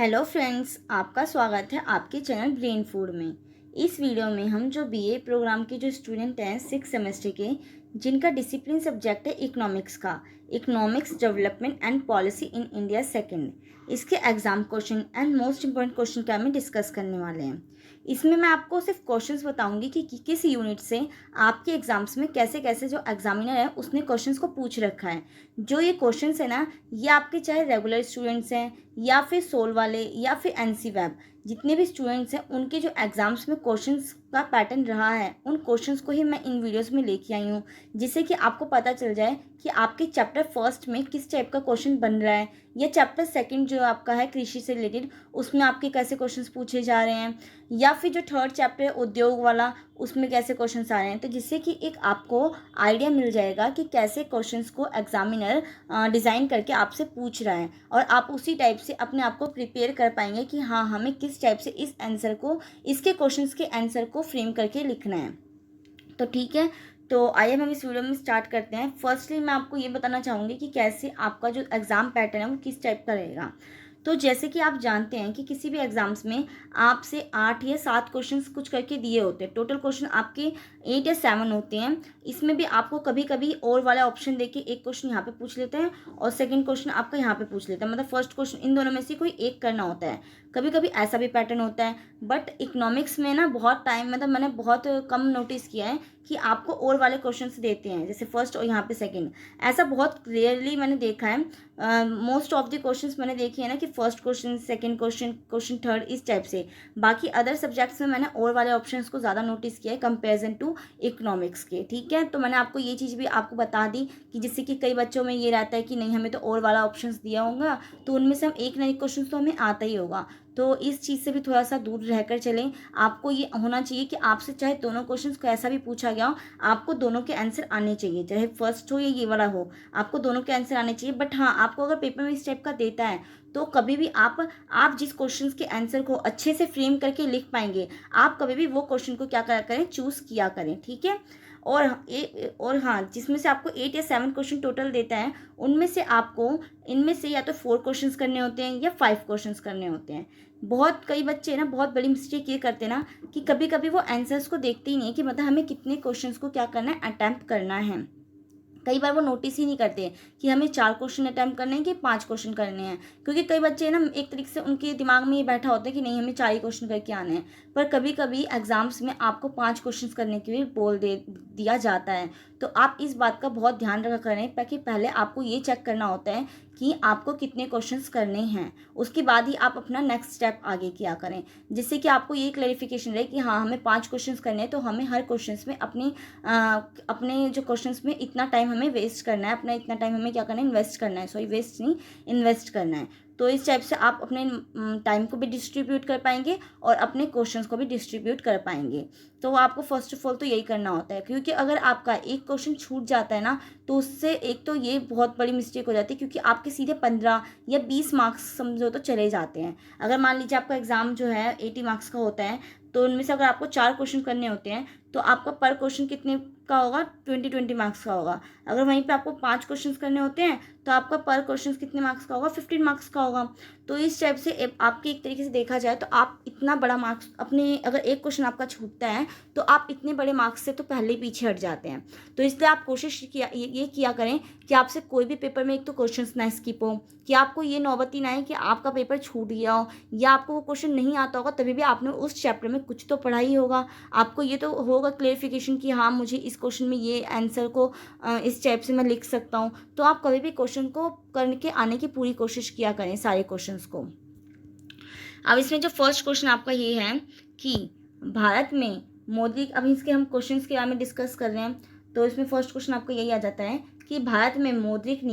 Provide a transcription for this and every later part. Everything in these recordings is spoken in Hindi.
हेलो फ्रेंड्स, आपका स्वागत है आपके चैनल ब्रेन फूड में। इस वीडियो में हम जो बीए प्रोग्राम के जो स्टूडेंट हैं 6 सेमेस्टर के, जिनका डिसिप्लिन सब्जेक्ट है इकोनॉमिक्स का, economics development and policy in India second, इसके exam question and most important question का हमें डिस्कस करने वाले हैं। इसमें मैं आपको सिर्फ क्वेश्चंस बताऊंगी कि किस यूनिट से आपके एग्जाम्स में कैसे कैसे जो एग्जामिनर है उसने क्वेश्चंस को पूछ रखा है। जो ये क्वेश्चंस है ना, ये आपके चाहे रेगुलर स्टूडेंट्स हैं या फिर सोल वाले या फिर एनसी वेब, जितने भी स्टूडेंट्स हैं उनके जो एग्ज़ाम्स में क्वेश्चंस का पैटर्न रहा है, उन क्वेश्चंस को ही मैं इन वीडियोस में लेके आई हूँ, जिससे कि आपको पता चल जाए कि आपके चैप्टर फर्स्ट में किस टाइप का क्वेश्चन बन रहा है, या चैप्टर सेकंड जो आपका है कृषि से रिलेटेड, उसमें आपके कैसे क्वेश्चंस पूछे जा रहे हैं, या फिर जो थर्ड चैप्टर है उद्योग वाला, उसमें कैसे क्वेश्चंस आ रहे हैं। तो जिससे कि एक आपको आइडिया मिल जाएगा कि कैसे क्वेश्चंस को एग्जामिनर डिज़ाइन करके आपसे पूछ रहा है, और आप उसी टाइप से अपने आप को प्रिपेयर कर पाएंगे कि हाँ, हमें किस टाइप से इस आंसर को, इसके क्वेश्चंस के आंसर को फ्रेम करके लिखना है। तो ठीक है, तो आइए हम इस वीडियो में स्टार्ट करते हैं। फर्स्टली मैं आपको ये बताना चाहूँगी कि कैसे आपका जो एग्ज़ाम पैटर्न है वो किस टाइप का रहेगा। तो जैसे कि आप जानते हैं कि किसी भी एग्ज़ाम्स में आपसे 8 या 7 क्वेश्चंस कुछ करके दिए होते हैं। टोटल क्वेश्चन आपके 8 या 7 होते हैं। इसमें भी आपको कभी कभी और वाला ऑप्शन देके एक क्वेश्चन यहाँ पे पूछ लेते हैं और सेकंड क्वेश्चन आपका यहाँ पे पूछ लेते हैं, मतलब फर्स्ट क्वेश्चन इन दोनों में से कोई एक करना होता है। कभी कभी ऐसा भी पैटर्न होता है, बट इकोनॉमिक्स में ना बहुत टाइम, मतलब मैंने बहुत कम नोटिस किया है कि आपको और वाले क्वेश्चंस देते हैं, जैसे फर्स्ट और यहाँ पे सेकंड। ऐसा बहुत रेयरली मैंने देखा है। मोस्ट ऑफ द क्वेश्चंस मैंने देखे हैं ना कि first question, second question, question third, इस टाइप से। बाकी अदर सब्जेक्ट्स में मैंने और वाले ऑप्शंस को ज़्यादा नोटिस किया है कंपेरिजन टू इकोनॉमिक्स के। ठीक है, तो मैंने आपको ये चीज़ भी आपको बता दी कि जिससे कि कई बच्चों में ये रहता है कि नहीं, हमें तो और वाला ऑप्शंस दिया होगा, तो उनमें से हम एक ना एक क्वेश्चन तो हमें आता ही होगा। तो इस चीज़ से भी थोड़ा सा दूर रहकर चलें। आपको ये होना चाहिए कि आपसे चाहे दोनों क्वेश्चंस को ऐसा भी पूछा गया हो, आपको दोनों के आंसर आने चाहिए, चाहे फर्स्ट हो या ये वाला हो, आपको दोनों के आंसर आने चाहिए। बट हाँ, आपको अगर पेपर में इस टाइप का देता है तो कभी भी आप जिस क्वेश्चंस के आंसर को अच्छे से फ्रेम करके लिख पाएंगे, आप कभी भी वो क्वेश्चन को क्या करा करें, चूज़ किया करें। ठीक है, और हाँ, जिसमें से आपको 8 या 7 क्वेश्चन टोटल देता है, उनमें से आपको इनमें से या तो 4 क्वेश्चंस करने होते हैं या 5 क्वेश्चंस करने होते हैं। बहुत कई बच्चे ना बहुत बड़ी मिस्टेक ये करते हैं ना कि कभी कभी वो आंसर्स को देखते ही नहीं है कि मतलब हमें कितने क्वेश्चंस को क्या करना है, अटैम्प्ट करना है। कई बार वो नोटिस ही नहीं करते कि हमें 4 क्वेश्चन अटैम्प्ट करने हैं कि 5 क्वेश्चन करने हैं, क्योंकि कई बच्चे ना एक तरीके से उनके दिमाग में ये बैठा होता है कि नहीं, हमें 4 ही क्वेश्चन करके आने हैं। पर कभी कभी एग्जाम्स में आपको 5 क्वेश्चन करने के लिए बोल दे दिया जाता है। तो आप इस बात का बहुत ध्यान रखा करें, ताकि पहले आपको ये चेक करना होता है कि आपको कितने क्वेश्चंस करने हैं, उसके बाद ही आप अपना नेक्स्ट स्टेप आगे किया करें, जिससे कि आपको ये क्लैरिफिकेशन रहे कि हाँ, हमें 5 क्वेश्चंस करने हैं, तो हमें हर क्वेश्चंस में अपने जो क्वेश्चंस में इतना टाइम हमें वेस्ट करना है, अपना इतना टाइम हमें क्या करना है, इन्वेस्ट करना है, सॉरी वेस्ट नहीं, इन्वेस्ट करना है। तो इस टाइप से आप अपने टाइम को भी डिस्ट्रीब्यूट कर पाएंगे और अपने क्वेश्चंस को भी डिस्ट्रीब्यूट कर पाएंगे। तो आपको फर्स्ट ऑफ ऑल तो यही करना होता है, क्योंकि अगर आपका एक क्वेश्चन छूट जाता है ना, तो उससे एक तो ये बहुत बड़ी मिस्टेक हो जाती है, क्योंकि आपके सीधे 15 या 20 मार्क्स समझो तो चले जाते हैं। अगर मान लीजिए आपका एग्जाम जो है 80 मार्क्स का होता है, तो उनमें से अगर आपको 4 क्वेश्चन करने होते हैं, तो आपका पर क्वेश्चन कितने का होगा, 20 मार्क्स का होगा। अगर वहीं पे आपको 5 क्वेश्चंस करने होते हैं, तो आपका पर क्वेश्चन कितने मार्क्स का होगा, 15 मार्क्स का होगा। तो इस टाइप से आपके एक तरीके से देखा जाए तो आप इतना बड़ा मार्क्स अपने, अगर एक क्वेश्चन आपका छूटता है तो आप इतने बड़े मार्क्स से तो पहले ही पीछे हट जाते हैं। तो इसलिए आप कोशिश ये किया करें कि आपसे कोई भी पेपर में एक तो क्वेश्चन ना स्किप हो, कि आपको ये नौबत ही ना आए कि आपका पेपर छूट गया हो या आपको वो क्वेश्चन नहीं आता होगा, तभी भी आपने उस चैप्टर में कुछ तो पढ़ा ही होगा। आपको ये तो होगा क्लेरिफिकेशन कि हाँ, मुझे इस क्वेश्चन में ये आंसर को इस टाइप से मैं लिख सकता हूँ। तो आप कभी भी क्वेश्चन को करके आने की पूरी कोशिश किया करें, सारे क्वेश्चंस को। अब इसमें जो फर्स्ट क्वेश्चन आपका ये है कि भारत में मौद्रिक, अब इसके हम क्वेश्चंस के बारे में डिस्कस कर रहे हैं, तो इसमें फर्स्ट क्वेश्चन आपको यही आ जाता है कि भारत में मौद्रिक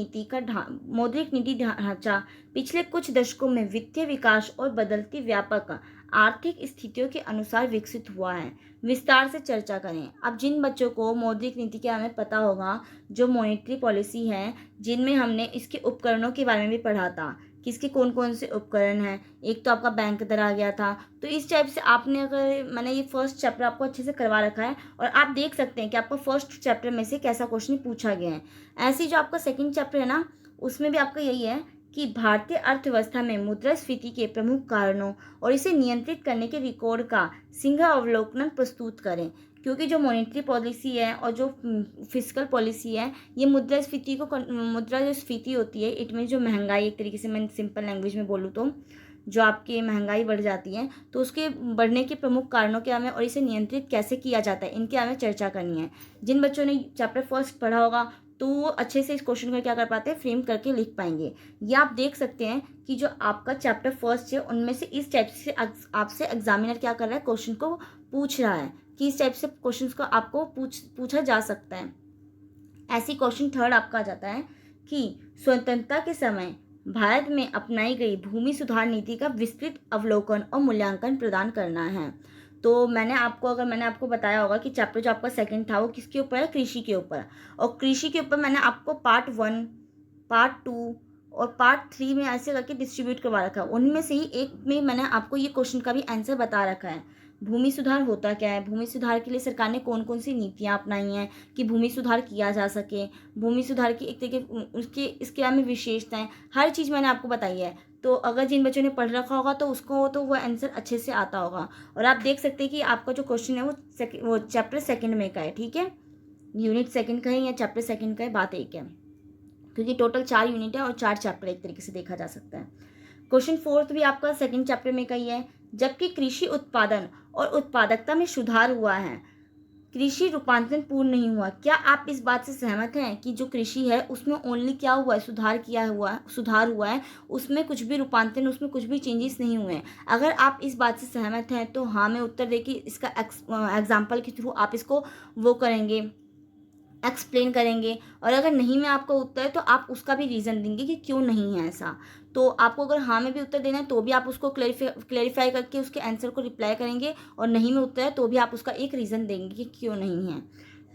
नीति ढांचा पिछले कुछ दशकों में वित्तीय विकास और बदलती व्यापक आर्थिक स्थितियों के अनुसार विकसित हुआ है। विस्तार से चर्चा करें। अब जिन बच्चों को मौद्रिक नीति के बारे में पता होगा, जो मॉनेटरी पॉलिसी है, जिनमें हमने इसके उपकरणों के बारे में भी पढ़ा था, किसके कौन कौन से उपकरण हैं, एक तो आपका बैंक दर आ गया था। तो इस टाइप से आपने, अगर मैंने ये फर्स्ट चैप्टर आपको अच्छे से करवा रखा है, और आप देख सकते हैं कि आपका फर्स्ट चैप्टर में से कैसा क्वेश्चन पूछा गया है। ऐसे ही जो आपका सेकंड चैप्टर है ना, उसमें भी आपका यही है कि भारतीय अर्थव्यवस्था में मुद्रास्फीति के प्रमुख कारणों और इसे नियंत्रित करने के रिकॉर्ड का सिंह अवलोकन प्रस्तुत करें। क्योंकि जो मॉनेटरी पॉलिसी है और जो फिस्कल पॉलिसी है, ये मुद्रास्फीति को मुद्रा जो स्फीति होती है, इट मीन जो महंगाई, एक तरीके से मैं सिंपल लैंग्वेज में बोलूँ तो जो आपकी महंगाई बढ़ जाती है, तो उसके बढ़ने के प्रमुख कारणों के हमें और इसे नियंत्रित कैसे किया जाता है, इनके हमें चर्चा करनी है। जिन बच्चों ने चैप्टर फर्स्ट पढ़ा होगा तो वो अच्छे से इस क्वेश्चन को क्या कर पाते हैं, फ्रेम करके लिख पाएंगे। ये आप देख सकते हैं कि जो आपका चैप्टर फर्स्ट है उनमें से इस टाइप से आपसे एग्जामिनर क्या कर रहा है, क्वेश्चन को पूछ रहा है कि इस टाइप से क्वेश्चन को आपको पूछा जा सकता है। ऐसी क्वेश्चन थर्ड आपका आ जाता है कि स्वतंत्रता के समय भारत में अपनाई गई भूमि सुधार नीति का विस्तृत अवलोकन और मूल्यांकन प्रदान करना है। तो मैंने आपको बताया होगा कि चैप्टर जो आपका सेकंड था वो किसके ऊपर है, कृषि के ऊपर। और कृषि के ऊपर मैंने आपको पार्ट 1, पार्ट 2 और पार्ट 3 में ऐसे करके डिस्ट्रीब्यूट करवा रखा है। उनमें से ही एक में मैंने आपको ये क्वेश्चन का भी आंसर बता रखा है। भूमि सुधार होता क्या है, भूमि सुधार के लिए सरकार ने कौन कौन सी नीतियाँ अपनाई हैं कि भूमि सुधार किया जा सके, भूमि सुधार की एक तरीके इसके में विशेषताएं, हर चीज़ मैंने आपको बताई है। तो अगर जिन बच्चों ने पढ़ रखा होगा तो उसको तो वो आंसर अच्छे से आता होगा। और आप देख सकते हैं कि आपका जो क्वेश्चन है वो चैप्टर सेकंड में का है, ठीक है, यूनिट सेकंड का है या चैप्टर सेकंड का है, बात एक है, क्योंकि टोटल 4 यूनिट है और 4 चैप्टर एक तरीके से देखा जा सकता है। क्वेश्चन फोर्थ भी आपका सेकंड चैप्टर में का ही है। जबकि कृषि उत्पादन और उत्पादकता में सुधार हुआ है, कृषि रूपांतरण पूर्ण नहीं हुआ। क्या आप इस बात से सहमत हैं कि जो कृषि है उसमें ओनली क्या हुआ है, सुधार हुआ है, उसमें कुछ भी रूपांतरण, उसमें कुछ भी चेंजेस नहीं हुए हैं? अगर आप इस बात से सहमत हैं तो हाँ में उत्तर देके इसका एग्जाम्पल के थ्रू आप इसको वो करेंगे, एक्सप्लेन करेंगे। और अगर नहीं में आपका उत्तर है तो आप उसका भी रीज़न देंगे कि क्यों नहीं है ऐसा। तो आपको अगर हाँ में भी उत्तर देना है तो भी आप उसको क्लेरिफाई करके उसके आंसर को रिप्लाई करेंगे, और नहीं में उत्तर है तो भी आप उसका एक रीज़न देंगे कि क्यों नहीं है।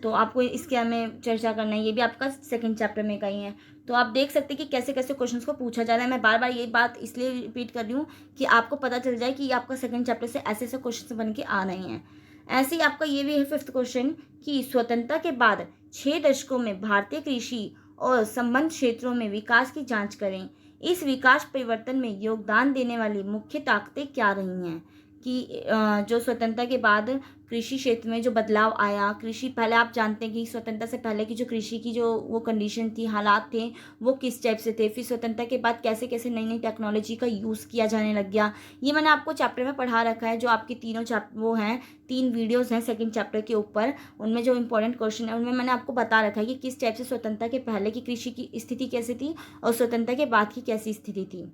तो आपको इसके हमें चर्चा करना है, ये भी आपका सेकंड चैप्टर में का ही है। तो आप देख सकते हैं कि कैसे कैसे क्वेश्चंस को पूछा जा रहा है। मैं बार बार ये बात इसलिए रिपीट कर रही हूँ कि आपको पता चल जाए कि आपका सेकंड चैप्टर से ऐसे ऐसे क्वेश्चन बन के आ रहे हैं। ऐसे ही आपका ये भी है फिफ्थ क्वेश्चन कि स्वतंत्रता के बाद 6 दशकों में भारतीय कृषि और संबंध क्षेत्रों में विकास की जांच करें। इस विकास परिवर्तन में योगदान देने वाली मुख्य ताकतें क्या रही हैं? कि जो स्वतंत्रता के बाद कृषि क्षेत्र में जो बदलाव आया, कृषि पहले आप जानते हैं कि स्वतंत्रता से पहले की जो कृषि की जो वो कंडीशन थी, हालात थे, वो किस टाइप से थे। फिर स्वतंत्रता के बाद कैसे कैसे नई नई टेक्नोलॉजी का यूज़ किया जाने लग गया। ये मैंने आपको चैप्टर में पढ़ा रखा है, जो आपके तीनों वो हैं, 3 वीडियोज़ हैं सेकेंड चैप्टर के ऊपर। उनमें जो इंपॉर्टेंट क्वेश्चन है उनमें मैंने आपको बता रखा है कि किस टाइप से स्वतंत्रता के पहले की कृषि की स्थिति कैसी थी और स्वतंत्रता के बाद की कैसी स्थिति थी।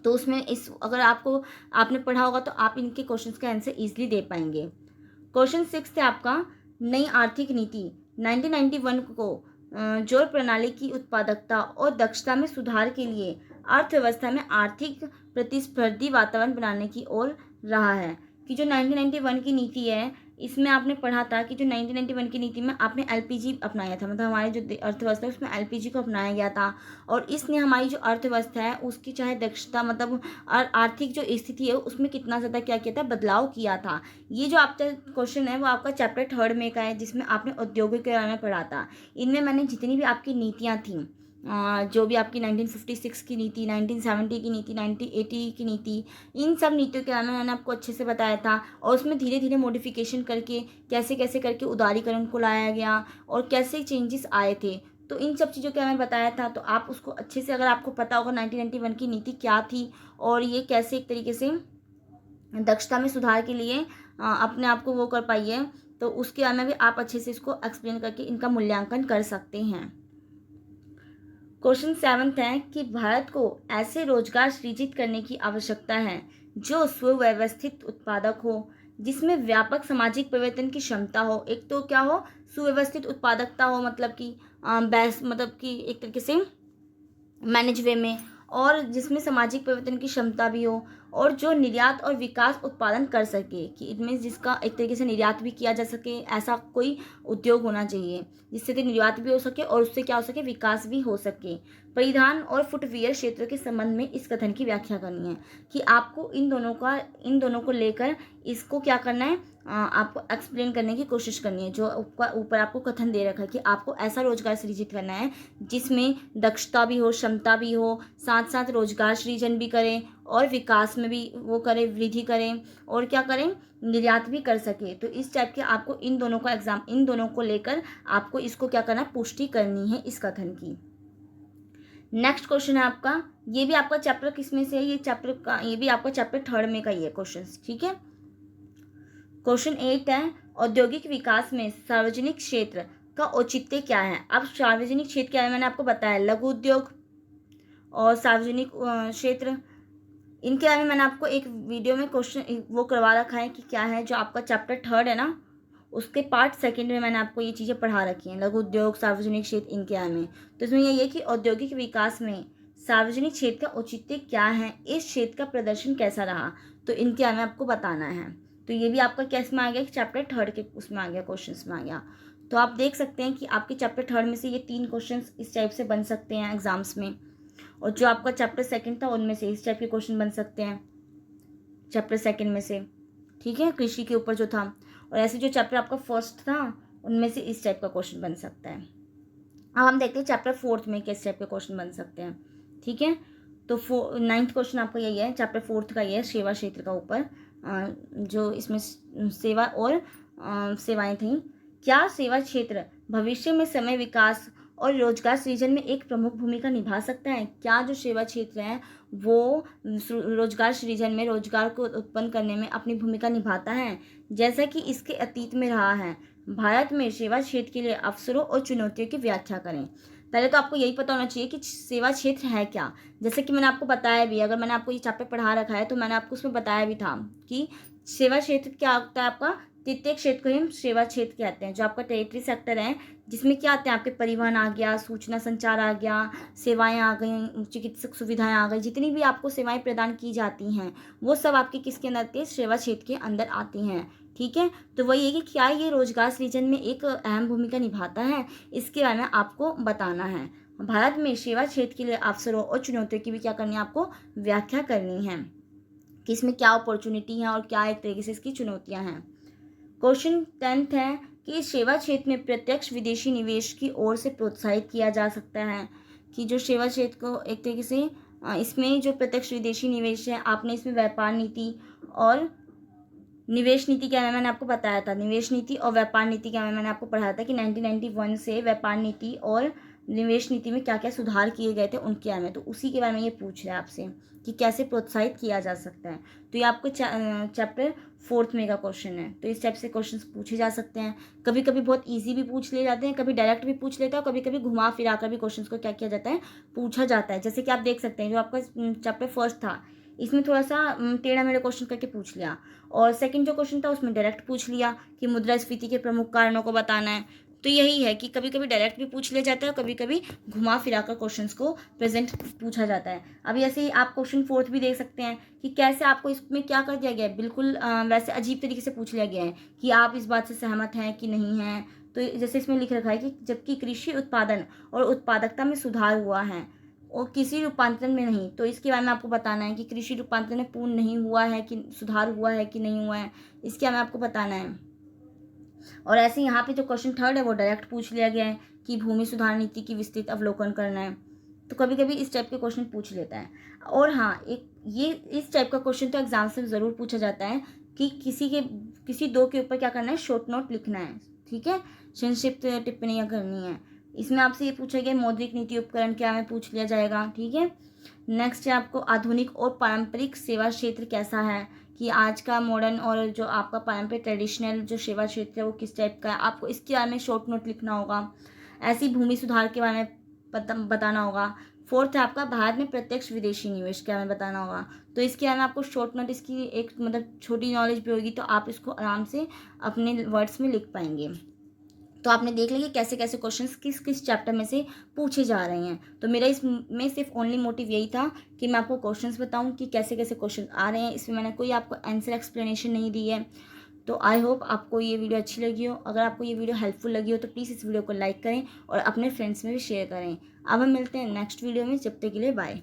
तो उसमें अगर आपने पढ़ा होगा तो आप इनके क्वेश्चंस का आंसर ईजिली दे पाएंगे। क्वेश्चन 6 है आपका, नई आर्थिक नीति 1991 को जोर प्रणाली की उत्पादकता और दक्षता में सुधार के लिए अर्थव्यवस्था में आर्थिक प्रतिस्पर्धी वातावरण बनाने की ओर रहा है। कि जो 1991 की नीति है, इसमें आपने पढ़ा था कि जो 1991 की नीति में आपने एलपीजी अपनाया था, मतलब हमारी जो अर्थव्यवस्था है उसमें एलपीजी को अपनाया गया था। और इसने हमारी जो अर्थव्यवस्था है उसकी चाहे दक्षता, मतलब आर्थिक जो स्थिति है उसमें कितना ज़्यादा क्या किया था, बदलाव किया था। ये जो आपका क्वेश्चन है वो आपका चैप्टर 3 में का है, जिसमें आपने उद्योगों के बारे में पढ़ा था। इनमें मैंने जितनी भी आपकी नीतियाँ थी, जो भी आपकी 1956 की नीति, 1970 की नीति, 1980 की नीति, इन सब नीतियों के बारे में मैंने आपको अच्छे से बताया था। और उसमें धीरे धीरे मॉडिफिकेशन करके कैसे कैसे करके उदारीकरण को लाया गया और कैसे चेंजेस आए थे, तो इन सब चीज़ों के बारे में बताया था। तो आप उसको अच्छे से, अगर आपको पता होगा 1991 की नीति क्या थी और ये कैसे एक तरीके से दक्षता में सुधार के लिए अपने आप को वो कर पाई है, तो उसके बारे में भी आप अच्छे से इसको एक्सप्लेन करके इनका मूल्यांकन कर सकते हैं। क्वेश्चन 7 है कि भारत को ऐसे रोजगार सृजित करने की आवश्यकता है जो सुव्यवस्थित उत्पादक हो, जिसमें व्यापक सामाजिक परिवर्तन की क्षमता हो। एक तो क्या हो, सुव्यवस्थित उत्पादकता हो, मतलब कि एक तरीके से मैनेज वे में, और जिसमें सामाजिक परिवर्तन की क्षमता भी हो, और जो निर्यात और विकास उत्पादन कर सके, कि इनमें जिसका एक तरीके से निर्यात भी किया जा सके, ऐसा कोई उद्योग होना चाहिए जिससे कि निर्यात भी हो सके और उससे क्या हो सके, विकास भी हो सके। परिधान और फुटवियर क्षेत्रों के संबंध में इस कथन की व्याख्या करनी है कि आपको इन दोनों को लेकर इसको क्या करना है, आपको एक्सप्लेन करने की कोशिश करनी है। जो ऊपर आपको कथन दे रखा है कि आपको ऐसा रोजगार सृजित करना है जिसमें दक्षता भी हो, क्षमता भी हो, साथ साथ रोजगार सृजन भी करें और विकास में भी वो करें, वृद्धि करें और क्या करें, निर्यात भी कर सके। तो इस टाइप के आपको इन दोनों को लेकर आपको इसको क्या करना, पुष्टि करनी है इस कथन की। नेक्स्ट क्वेश्चन है आपका, ये भी आपका चैप्टर किसमें से है, ये भी आपका चैप्टर 3 में का ही है क्वेश्चन, ठीक है। क्वेश्चन 8 है, औद्योगिक विकास में सार्वजनिक क्षेत्र का औचित्य क्या है। अब सार्वजनिक क्षेत्र क्या है, मैंने आपको बताया, लघु उद्योग और सार्वजनिक क्षेत्र, इनके बारे में मैंने आपको एक वीडियो में क्वेश्चन वो करवा रखा है कि क्या है। जो आपका चैप्टर 3 है ना, उसके पार्ट 2 में मैंने आपको ये चीज़ें पढ़ा रखी हैं, लघु उद्योग, सार्वजनिक क्षेत्र, इनके बारे में। तो इसमें यही है कि औद्योगिक विकास में सार्वजनिक क्षेत्र का औचित्य क्या है, इस क्षेत्र का प्रदर्शन कैसा रहा, तो इनके बारे में आपको बताना है। तो ये भी आपका कैस में आ गया, चैप्टर 3 के उसमें आ गया, क्वेश्चन में आ गया। तो आप देख सकते हैं कि आपके चैप्टर 3 में से ये 3 क्वेश्चन इस टाइप से बन सकते हैं एग्जाम्स में, और जो आपका चैप्टर 2 था उनमें से इस टाइप के क्वेश्चन बन सकते हैं चैप्टर 2 में से, ठीक है, कृषि के ऊपर जो था। और ऐसे जो चैप्टर आपका 1 था उनमें से इस टाइप का क्वेश्चन बन सकता है। अब हम देखते हैं चैप्टर 4 में किस टाइप के क्वेश्चन बन सकते हैं, ठीक है। तो 9th क्वेश्चन आपका यही है, चैप्टर 4 का ये है, सेवा क्षेत्र का ऊपर, जो इसमें सेवा और सेवाएं थी। क्या सेवा क्षेत्र भविष्य में समय विकास और रोजगार सृजन में एक प्रमुख भूमिका निभा सकता है। क्या जो सेवा क्षेत्र है वो रोजगार सृजन में, रोजगार को उत्पन्न करने में अपनी भूमिका निभाता है, जैसा कि इसके अतीत में रहा है। भारत में सेवा क्षेत्र के लिए अवसरों और चुनौतियों की व्याख्या करें। पहले तो आपको यही पता होना चाहिए कि सेवा क्षेत्र है क्या। जैसे कि मैंने आपको बताया भी, अगर मैंने आपको ये चैप्टर पढ़ा रखा है तो मैंने आपको उसमें बताया भी था कि सेवा क्षेत्र क्या होता है। आपका तृतीय क्षेत्र को हम सेवा क्षेत्र कहते हैं। जो आपका टेरिटरी सेक्टर है, जिसमें क्या आते हैं, आपके परिवहन आ गया, सूचना संचार आ गया, सेवाएं आ गई, चिकित्सक सुविधाएं आ गई, जितनी भी आपको सेवाएं प्रदान की जाती हैं वो सब आपके किसके अंदर आती है, सेवा क्षेत्र के अंदर आती हैं, ठीक है। तो वही है कि क्या ये रोजगार सृजन में एक अहम भूमिका निभाता है, इसके बारे में आपको बताना है। भारत में सेवा क्षेत्र के लिए अवसरों और चुनौतियों की भी क्या करनी है, आपको व्याख्या करनी है कि इसमें क्या अपॉर्चुनिटी है और क्या एक तरीके से इसकी चुनौतियां हैं। क्वेश्चन 10th है कि सेवा क्षेत्र में प्रत्यक्ष विदेशी निवेश की ओर से प्रोत्साहित किया जा सकता है। कि जो सेवा क्षेत्र को एक तरीके से इसमें जो प्रत्यक्ष विदेशी निवेश है, आपने इसमें व्यापार नीति और निवेश नीति क्या है मैंने आपको बताया था। निवेश नीति और व्यापार नीति क्या है मैंने आपको पढ़ाया था कि 1991 से व्यापार नीति और निवेश नीति में क्या क्या सुधार किए गए थे उनके बारे में। तो उसी के बारे में ये पूछ रहा है आपसे कि कैसे प्रोत्साहित किया जा सकता है। तो ये आपको चैप्टर 4 में का क्वेश्चन है। तो इस टाइप से क्वेश्चन पूछे जा सकते हैं। कभी कभी बहुत ईजी भी पूछ लिए जाते हैं, कभी डायरेक्ट भी पूछ लेता है, और कभी कभी घुमा फिरा कर भी क्वेश्चन को क्या किया जाता है, पूछा जाता है। जैसे कि आप देख सकते हैं जो आपका चैप्टर 1 था, इसमें थोड़ा सा टेढ़ा मेढ़ा क्वेश्चन करके पूछ लिया, और सेकंड जो क्वेश्चन था उसमें डायरेक्ट पूछ लिया कि मुद्रास्फीति के प्रमुख कारणों को बताना है। तो यही है कि कभी कभी डायरेक्ट भी पूछ लिया जाता है और कभी कभी घुमा फिरा कर क्वेश्चंस को प्रेजेंट पूछा जाता है। अब ऐसे ही आप क्वेश्चन 4 भी देख सकते हैं कि कैसे आपको इसमें क्या कर दिया गया है, बिल्कुल वैसे अजीब तरीके से पूछ लिया गया है कि आप इस बात से सहमत हैं कि नहीं हैं। तो जैसे इसमें लिख रखा है कि जबकि कृषि उत्पादन और उत्पादकता में सुधार हुआ है और किसी रूपांतरण में नहीं, तो इसके बारे में आपको बताना है कि कृषि रूपांतरण में पूर्ण नहीं हुआ है कि सुधार हुआ है कि नहीं हुआ है, इसके बारे में आपको बताना है। और ऐसे यहाँ पे जो क्वेश्चन 3 है वो डायरेक्ट पूछ लिया गया है कि भूमि सुधार नीति की विस्तृत अवलोकन करना है। तो कभी कभी इस टाइप के क्वेश्चन पूछ लेता है। और हाँ, एक ये इस टाइप का क्वेश्चन तो एग्जाम से ज़रूर पूछा जाता है कि किसी दो के ऊपर क्या करना है, शॉर्ट नोट लिखना है, ठीक है, संक्षिप्त टिप्पणियाँ करनी है। इसमें आपसे ये पूछा गया मौद्रिक नीति उपकरण क्या में पूछ लिया जाएगा, ठीक है। नेक्स्ट है आपको आधुनिक और पारंपरिक सेवा क्षेत्र कैसा है, कि आज का मॉडर्न और जो आपका पारंपरिक ट्रेडिशनल जो सेवा क्षेत्र है वो किस टाइप का है, आपको इसके बारे में शॉर्ट नोट लिखना होगा। ऐसी भूमि सुधार के बारे में बताना होगा। 4th है आपका भारत में प्रत्यक्ष विदेशी निवेश के बारे में बताना होगा। तो इसके बारे में आपको शॉर्ट नोट, इसकी एक मतलब छोटी नॉलेज भी होगी तो आप इसको आराम से अपने वर्ड्स में लिख पाएंगे। तो आपने देख लिया कि कैसे कैसे क्वेश्चंस किस किस चैप्टर में से पूछे जा रहे हैं। तो मेरा इसमें सिर्फ ओनली मोटिव यही था कि मैं आपको क्वेश्चंस बताऊं कि कैसे कैसे क्वेश्चन आ रहे हैं। इसमें मैंने कोई आपको आंसर एक्सप्लेनेशन नहीं दी है। तो आई होप आपको ये वीडियो अच्छी लगी हो। अगर आपको ये वीडियो हेल्पफुल लगी हो तो प्लीज़ इस वीडियो को लाइक करें और अपने फ्रेंड्स में भी शेयर करें। अब हम मिलते हैं नेक्स्ट वीडियो में, जब तक के लिए बाय।